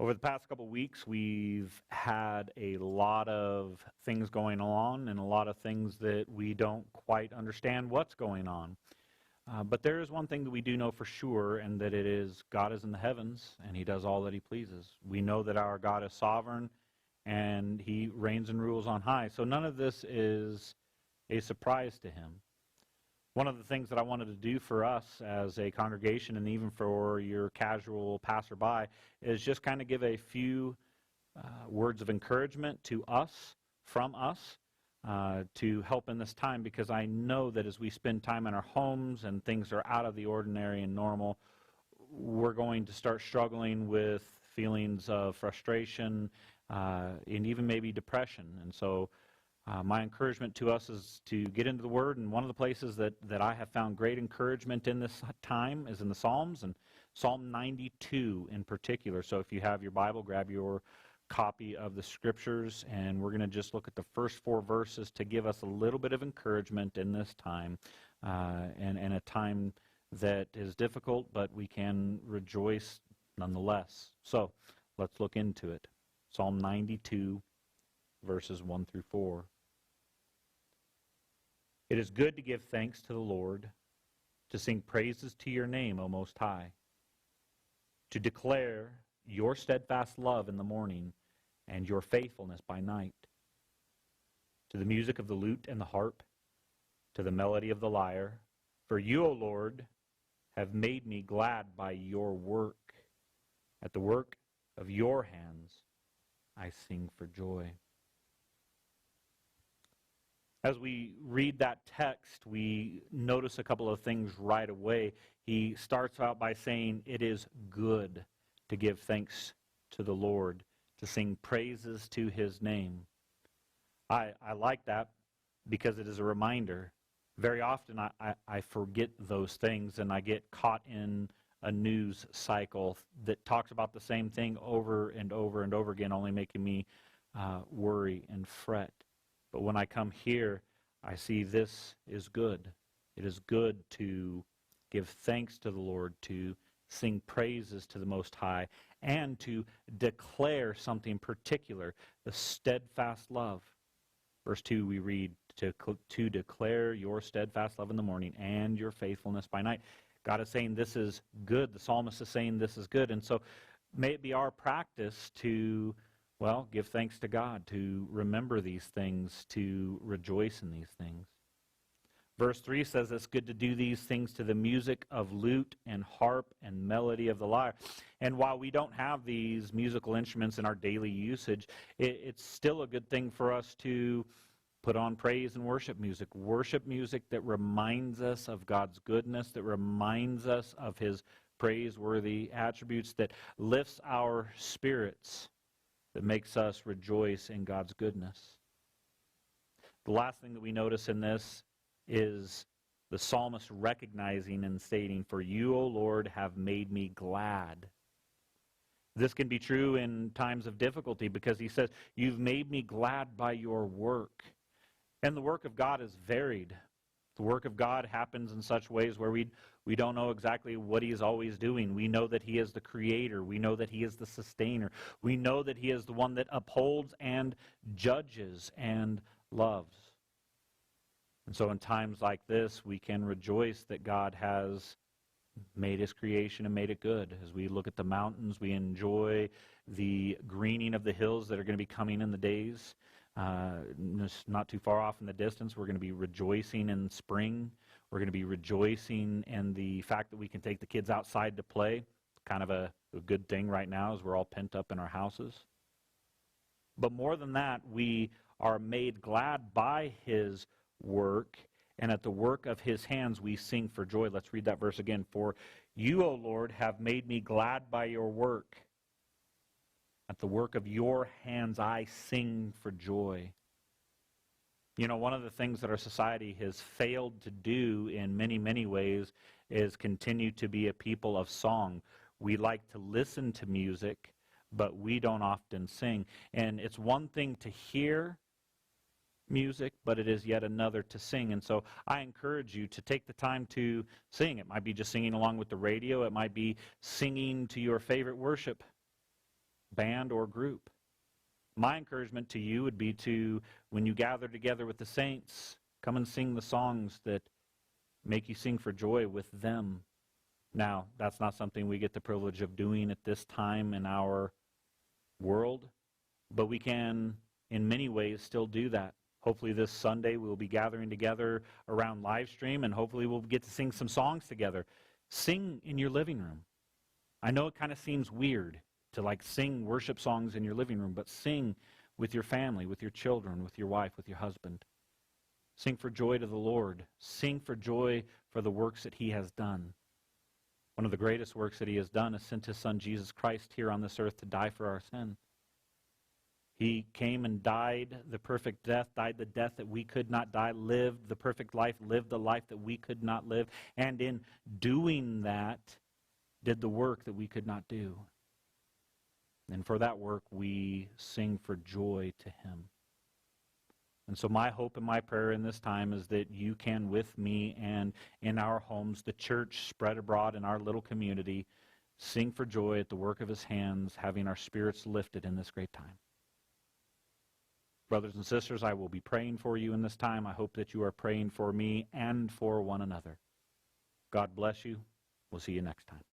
Over the past couple weeks, we've had a lot of things going on and a lot of things that we don't quite understand what's going on. But there is one thing that we do know for sure, and that it is God is in the heavens, and He does all that He pleases. We know that our God is sovereign, and He reigns and rules on high. So none of this is a surprise to Him. One of the things that I wanted to do for us as a congregation, and even for your casual passerby, is just kind of give a few words of encouragement to us, from us, to help in this time, because I know that as we spend time in our homes and things are out of the ordinary and normal, we're going to start struggling with feelings of frustration and even maybe depression. And so my encouragement to us is to get into the Word, and one of the places that I have found great encouragement in this time is in the Psalms, and Psalm 92 in particular. So if you have your Bible, grab your copy of the Scriptures, and we're going to just look at the first 4 verses to give us a little bit of encouragement in this time, and a time that is difficult, but we can rejoice nonetheless. So let's look into it. Psalm 92, verses 1 through 4. It is good to give thanks to the Lord, to sing praises to your name, O Most High, to declare your steadfast love in the morning and your faithfulness by night, to the music of the lute and the harp, to the melody of the lyre. For you, O Lord, have made me glad by your work. At the work of your hands I sing for joy. As we read that text, we notice a couple of things right away. He starts out by saying, it is good to give thanks to the Lord, to sing praises to His name. I like that because it is a reminder. Very often I forget those things, and I get caught in a news cycle that talks about the same thing over and over and over again, only making me worry and fret. But when I come here, I see this is good. It is good to give thanks to the Lord, to sing praises to the Most High, and to declare something particular, the steadfast love. Verse 2 we read, to declare your steadfast love in the morning and your faithfulness by night. God is saying this is good. The psalmist is saying this is good. And so may it be our practice to, give thanks to God, to remember these things, to rejoice in these things. Verse 3 says it's good to do these things to the music of lute and harp and melody of the lyre. And while we don't have these musical instruments in our daily usage, it's still a good thing for us to put on praise and worship music that reminds us of God's goodness, that reminds us of His praiseworthy attributes, that lifts our spirits, that makes us rejoice in God's goodness. The last thing that we notice in this is the psalmist recognizing and stating, for you, O Lord, have made me glad. This can be true in times of difficulty because he says, you've made me glad by your work. And the work of God is varied. The work of God happens in such ways where we don't know exactly what He is always doing. We know that He is the creator. We know that He is the sustainer. We know that He is the one that upholds and judges and loves. And so in times like this, we can rejoice that God has made His creation and made it good. As we look at the mountains, we enjoy the greening of the hills that are going to be coming in the days. Not too far off in the distance, we're going to be rejoicing in spring. We're going to be rejoicing in the fact that we can take the kids outside to play. Kind of a good thing right now as we're all pent up in our houses. But more than that, we are made glad by His work, and at the work of His hands we sing for joy. Let's read that verse again. For you, O Lord, have made me glad by your work. At the work of your hands I sing for joy. You know, one of the things that our society has failed to do in many, many ways is continue to be a people of song. We like to listen to music, but we don't often sing. And it's one thing to hear music, but it is yet another to sing. And so I encourage you to take the time to sing. It might be just singing along with the radio. It might be singing to your favorite worship band or group. My encouragement to you would be to, when you gather together with the saints, come and sing the songs that make you sing for joy with them. Now, that's not something we get the privilege of doing at this time in our world, but we can, in many ways, still do that. Hopefully this Sunday we'll be gathering together around live stream, and hopefully we'll get to sing some songs together. Sing in your living room. I know it kind of seems weird to like sing worship songs in your living room, but sing with your family, with your children, with your wife, with your husband. Sing for joy to the Lord. Sing for joy for the works that he has done. One of the greatest works that he has done is sent his Son Jesus Christ here on this earth to die for our sin. He came and died the perfect death, died the death that we could not die, lived the perfect life, lived the life that we could not live, and in doing that, did the work that we could not do. And for that work, we sing for joy to him. And so my hope and my prayer in this time is that you can, with me and in our homes, the church spread abroad in our little community, sing for joy at the work of his hands, having our spirits lifted in this great time. Brothers and sisters, I will be praying for you in this time. I hope that you are praying for me and for one another. God bless you. We'll see you next time.